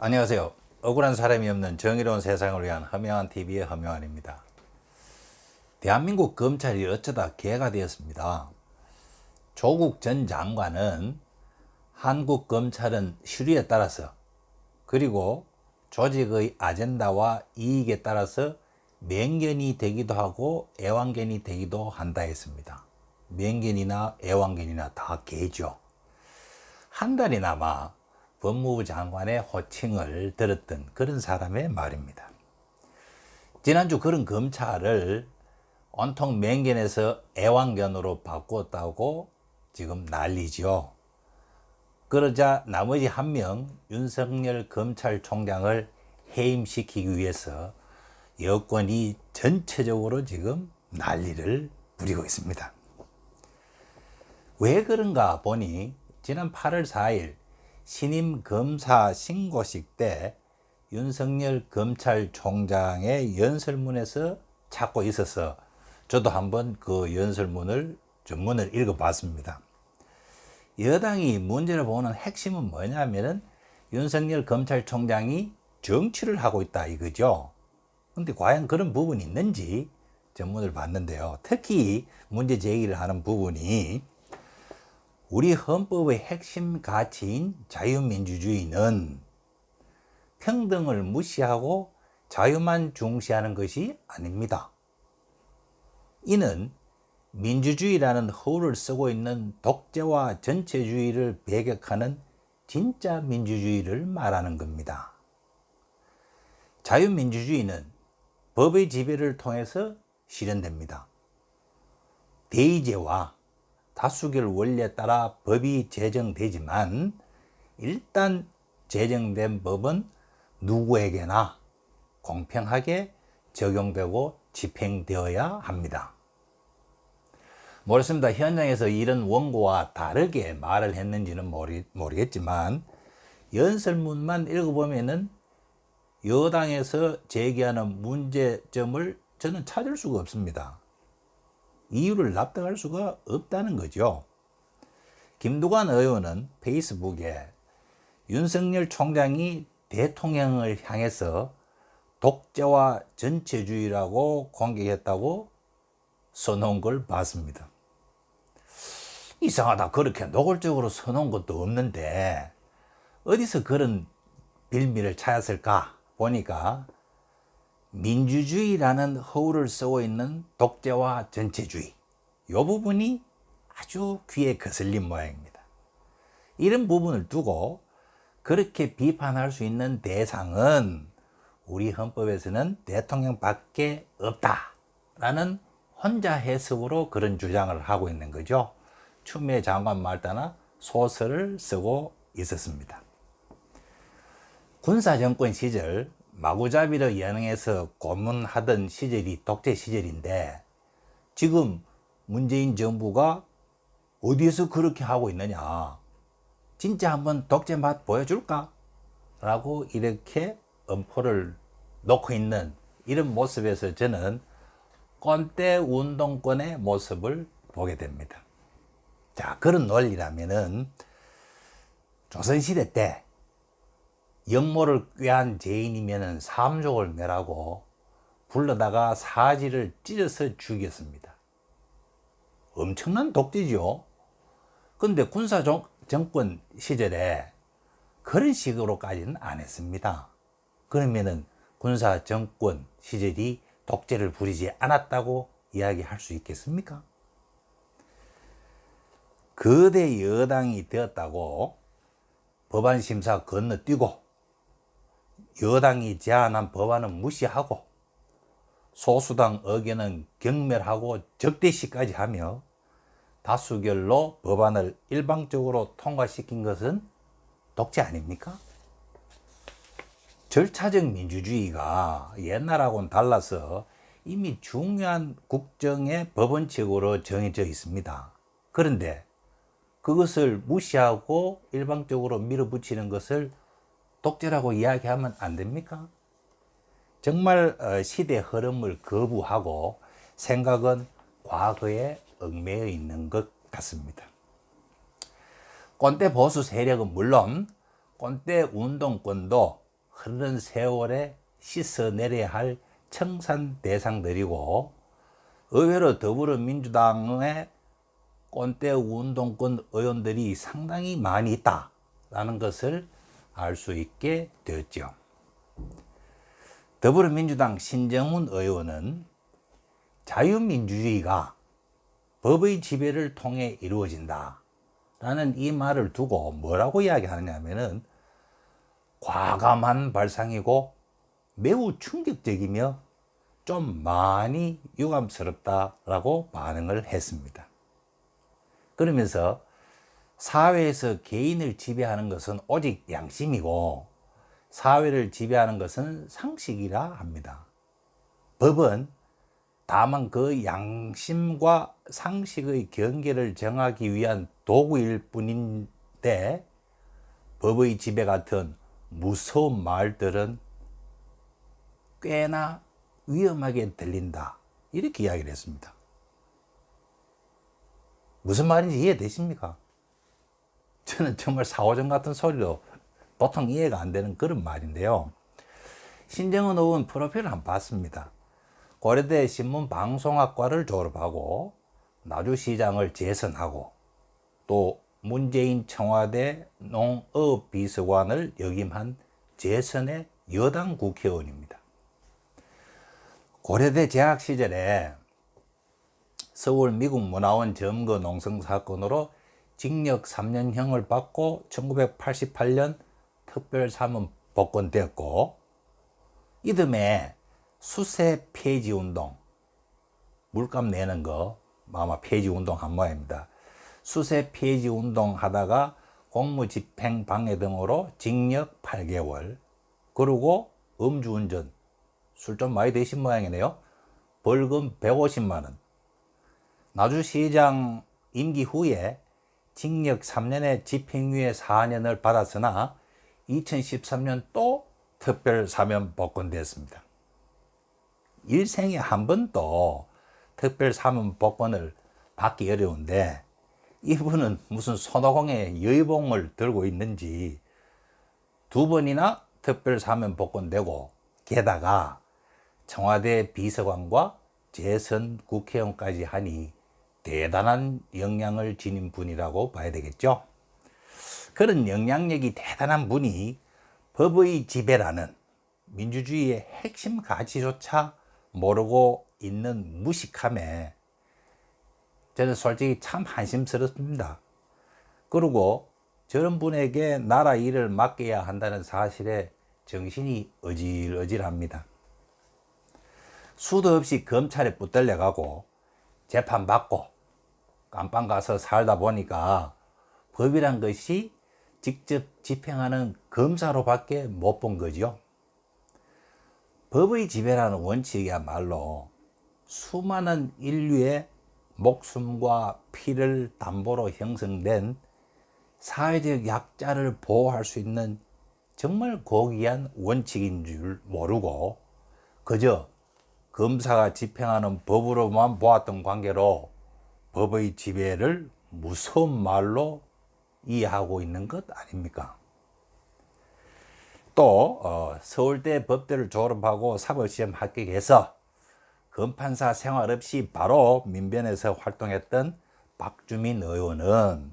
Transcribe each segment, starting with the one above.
안녕하세요. 억울한 사람이 없는 정의로운 세상을 위한 허명한 TV의 허명한입니다. 대한민국 검찰이 어쩌다 개가 되었습니다. 조국 전 장관은 한국 검찰은 시류에 따라서 그리고 조직의 아젠다와 이익에 따라서 맹견이 되기도 하고 애완견이 되기도 한다 했습니다. 맹견이나 애완견이나 다 개죠. 한 달이나마 법무부 장관의 호칭을 들었던 그런 사람의 말입니다. 지난주 그런 검찰을 온통 맹견에서 애완견으로 바꾸었다고 지금 난리죠. 그러자 나머지 한 명 윤석열 검찰총장을 해임시키기 위해서 여권이 전체적으로 지금 난리를 부리고 있습니다. 왜 그런가 보니 지난 8월 4일 신임 검사 신고식 때 윤석열 검찰총장의 연설문에서 찾고 있어서 저도 한번 그 연설문을 전문을 읽어봤습니다. 여당이 문제를 보는 핵심은 뭐냐면은 윤석열 검찰총장이 정치를 하고 있다 이거죠. 근데 과연 그런 부분이 있는지 전문을 봤는데요. 특히 문제 제기를 하는 부분이 우리 헌법의 핵심 가치인 자유민주주의는 평등을 무시하고 자유만 중시하는 것이 아닙니다. 이는 민주주의라는 허울을 쓰고 있는 독재와 전체주의를 배격하는 진짜 민주주의를 말하는 겁니다. 자유민주주의는 법의 지배를 통해서 실현됩니다. 대의제와 다수결 원리에 따라 법이 제정되지만 일단 제정된 법은 누구에게나 공평하게 적용되고 집행되어야 합니다. 모르겠습니다. 현장에서 이런 원고와 다르게 말을 했는지는 모르겠지만 연설문만 읽어보면은 여당에서 제기하는 문제점을 저는 찾을 수가 없습니다. 이유를 납득할 수가 없다는 거죠. 김두관 의원은 페이스북에 윤석열 총장이 대통령을 향해서 독재와 전체주의라고 공격했다고 써놓은 걸 봤습니다. 이상하다. 그렇게 노골적으로 써놓은 것도 없는데 어디서 그런 빌미를 찾았을까 보니까 민주주의라는 허울을 쓰고 있는 독재와 전체주의, 이 부분이 아주 귀에 거슬린 모양입니다. 이런 부분을 두고 그렇게 비판할 수 있는 대상은 우리 헌법에서는 대통령밖에 없다라는 혼자 해석으로 그런 주장을 하고 있는 거죠. 추미애 장관 말 따나 소설을 쓰고 있었습니다. 군사정권 시절 마구잡이로 연행해서 고문하던 시절이 독재 시절인데 지금 문재인 정부가 어디에서 그렇게 하고 있느냐, 진짜 한번 독재 맛 보여줄까? 라고 이렇게 엄포를 놓고 있는 이런 모습에서 저는 꼰대 운동권의 모습을 보게 됩니다. 자, 그런 논리라면은 조선시대 때 역모를 꾀한 죄인이면은 삼족을 멸하고 불러다가 사지를 찢어서 죽였습니다. 엄청난 독재죠. 근데 군사정권 시절에 그런 식으로까지는 안 했습니다. 그러면은 군사정권 시절이 독재를 부리지 않았다고 이야기할 수 있겠습니까? 거대 여당이 되었다고 법안 심사 건너뛰고 여당이 제안한 법안은 무시하고 소수당 의견은 경멸하고 적대시까지 하며 다수결로 법안을 일방적으로 통과시킨 것은 독재 아닙니까? 절차적 민주주의가 옛날하고는 달라서 이미 중요한 국정의 법원칙으로 정해져 있습니다. 그런데 그것을 무시하고 일방적으로 밀어붙이는 것을 독재라고 이야기하면 안 됩니까? 정말 시대 흐름을 거부하고 생각은 과거에 얽매여 있는 것 같습니다. 꼰대 보수 세력은 물론 꼰대 운동권도 흐르는 세월에 씻어내려야 할 청산 대상들이고, 의외로 더불어민주당의 꼰대 운동권 의원들이 상당히 많이 있다라는 것을 알 수 있게 되었죠. 더불어민주당 신정훈 의원은 자유민주주의가 법의 지배를 통해 이루어진다 라는 이 말을 두고 뭐라고 이야기하느냐면은 과감한 발상이고 매우 충격적이며 좀 많이 유감스럽다라고 반응을 했습니다. 그러면서 사회에서 개인을 지배하는 것은 오직 양심이고 사회를 지배하는 것은 상식이라 합니다. 법은 다만 그 양심과 상식의 경계를 정하기 위한 도구일 뿐인데, 법의 지배 같은 무서운 말들은 꽤나 위험하게 들린다, 이렇게 이야기를 했습니다. 무슨 말인지 이해되십니까? 저는 정말 사오정 같은 소리로 도통 이해가 안 되는 그런 말인데요. 신정훈 의원 프로필을 한번 봤습니다. 고려대 신문방송학과를 졸업하고 나주시장을 재선하고 또 문재인 청와대 농업비서관을 역임한 재선의 여당 국회의원입니다. 고려대 재학 시절에 서울 미국문화원 점거 농성 사건으로 징역 3년형을 받고 1988년 특별사면 복권되었고, 이듬해 수세 폐지 운동, 물값 내는 거 아마 폐지 운동 한 모양입니다. 수세 폐지 운동 하다가 공무집행 방해 등으로 징역 8개월, 그리고 음주운전, 술 좀 많이 드신 모양이네요. 벌금 150만 원. 나주시장 임기 후에 징역 3년에 집행유예 4년을 받았으나 2013년 또 특별사면 복권됐습니다. 일생에 한 번도 특별사면 복권을 받기 어려운데, 이분은 무슨 손오공의 여의봉을 들고 있는지 2번이나 특별사면 복권되고, 게다가 청와대 비서관과 재선 국회의원까지 하니 대단한 역량을 지닌 분이라고 봐야 되겠죠. 그런 영향력이 대단한 분이 법의 지배라는 민주주의의 핵심 가치조차 모르고 있는 무식함에 저는 솔직히 참 한심스럽습니다. 그리고 저런 분에게 나라 일을 맡겨야 한다는 사실에 정신이 어질어질합니다. 수도 없이 검찰에 붙들려가고 재판받고 감방 가서 살다 보니까 법이란 것이 직접 집행하는 검사로밖에 못 본 거죠. 법의 지배라는 원칙이야말로 수많은 인류의 목숨과 피를 담보로 형성된 사회적 약자를 보호할 수 있는 정말 고귀한 원칙인 줄 모르고 그저 검사가 집행하는 법으로만 보았던 관계로 법의 지배를 무서운 말로 이해하고 있는 것 아닙니까? 또 서울대 법대를 졸업하고 사법시험 합격해서 검판사 생활 없이 바로 민변에서 활동했던 박주민 의원은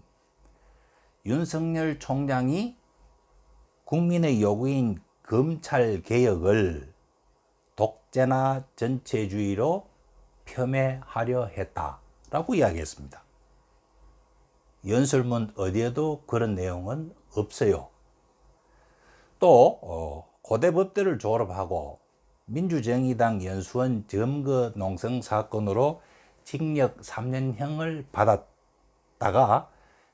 윤석열 총장이 국민의 요구인 검찰개혁을 독재나 전체주의로 폄훼하려 했다라고 이야기했습니다. 연설문 어디에도 그런 내용은 없어요. 또 고대법대를 졸업하고 민주정의당 연수원 점거 농성 사건으로 징역 3년형을 받았다가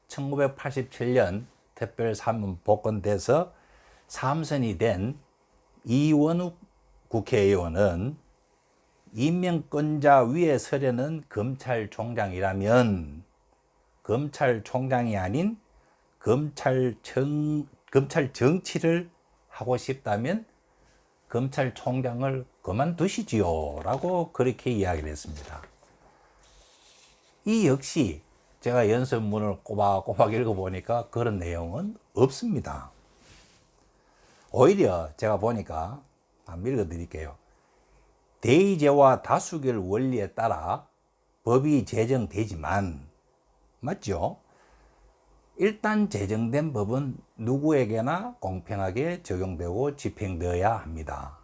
1987년 특별사면 복권돼서 삼선이 된 이원욱 국회의원은 임명권자 위에 서려는 검찰총장이라면 검찰총장이 아닌 검찰 정치를 하고 싶다면 검찰총장을 그만두시지요 라고 그렇게 이야기를 했습니다. 이 역시 제가 연설문을 꼬박꼬박 읽어보니까 그런 내용은 없습니다. 오히려 제가 보니까 한번 읽어드릴게요. 대의제와 다수결 원리에 따라 법이 제정되지만, 맞죠? 일단 제정된 법은 누구에게나 공평하게 적용되고 집행되어야 합니다.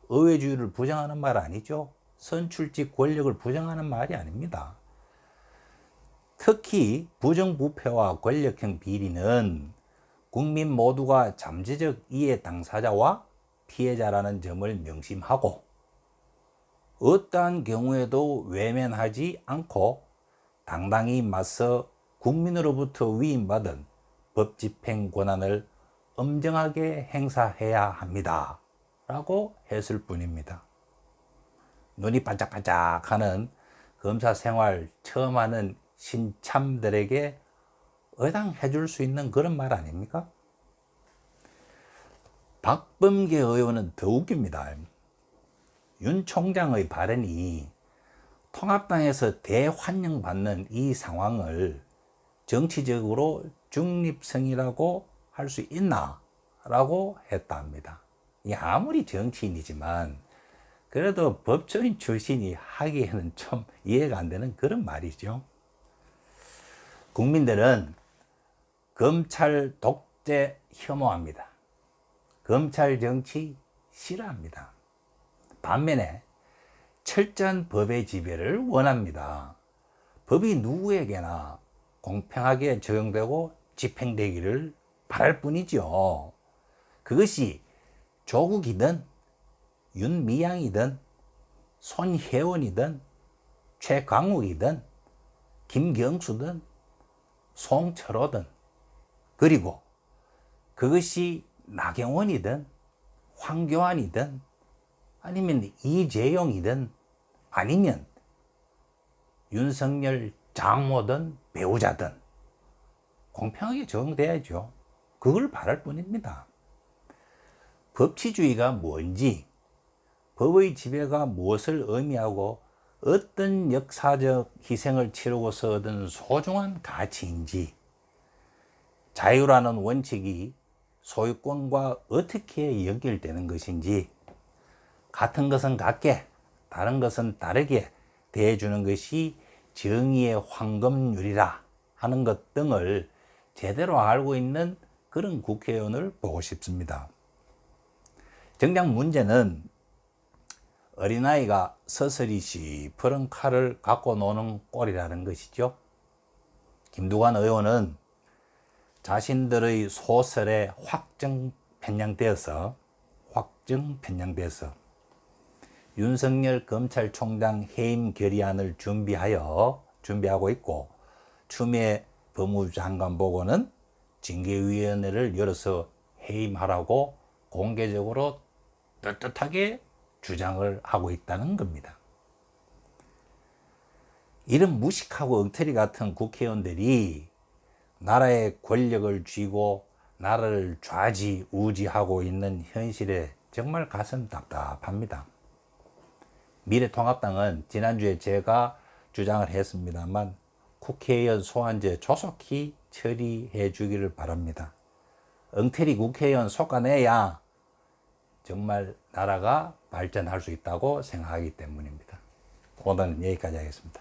의회주의를 부정하는 말 아니죠? 선출직 권력을 부정하는 말이 아닙니다. 특히 부정부패와 권력형 비리는 국민 모두가 잠재적 이해 당사자와 피해자라는 점을 명심하고 어떠한 경우에도 외면하지 않고 당당히 맞서 국민으로부터 위임받은 법 집행 권한을 엄정하게 행사해야 합니다. 라고 했을 뿐입니다. 눈이 반짝반짝하는 검사 생활 처음 하는 신참들에게 의당해 줄 수 있는 그런 말 아닙니까? 박범계 의원은 더 웃깁니다. 윤 총장의 발언이 통합당에서 대환영받는 이 상황을 정치적으로 중립성이라고 할 수 있나? 라고 했다 합니다. 아무리 정치인이지만 그래도 법조인 출신이 하기에는 좀 이해가 안 되는 그런 말이죠. 국민들은 검찰 독재 혐오합니다. 검찰 정치 싫어합니다. 반면에 철저한 법의 지배를 원합니다. 법이 누구에게나 공평하게 적용되고 집행되기를 바랄 뿐이죠. 그것이 조국이든 윤미향이든 손혜원이든 최강욱이든 김경수든 송철호든, 그리고 그것이 나경원이든 황교안이든 아니면 이재용이든 아니면 윤석열 장모든 배우자든 공평하게 적용돼야죠. 그걸 바랄 뿐입니다. 법치주의가 뭔지, 법의 지배가 무엇을 의미하고 어떤 역사적 희생을 치르고서 얻은 소중한 가치인지, 자유라는 원칙이 소유권과 어떻게 연결되는 것인지, 같은 것은 같게 다른 것은 다르게 대해주는 것이 정의의 황금률이라 하는 것 등을 제대로 알고 있는 그런 국회의원을 보고 싶습니다. 정작 문제는 어린아이가 서서리 시퍼런 칼을 갖고 노는 꼴이라는 것이죠. 김두관 의원은 자신들의 소설에 확정 편향되어서 윤석열 검찰총장 해임 결의안을 준비하고 있고, 추미애 법무부 장관 보고는 징계위원회를 열어서 해임하라고 공개적으로 떳떳하게 주장을 하고 있다는 겁니다. 이런 무식하고 엉터리 같은 국회의원들이 나라의 권력을 쥐고 나라를 좌지우지하고 있는 현실에 정말 가슴 답답합니다. 미래통합당은 지난주에 제가 주장을 했습니다만 국회의원 소환제 조속히 처리해 주기를 바랍니다. 엉터리 국회의원 솎아내야 정말 나라가 발전할 수 있다고 생각하기 때문입니다. 오늘은 여기까지 하겠습니다.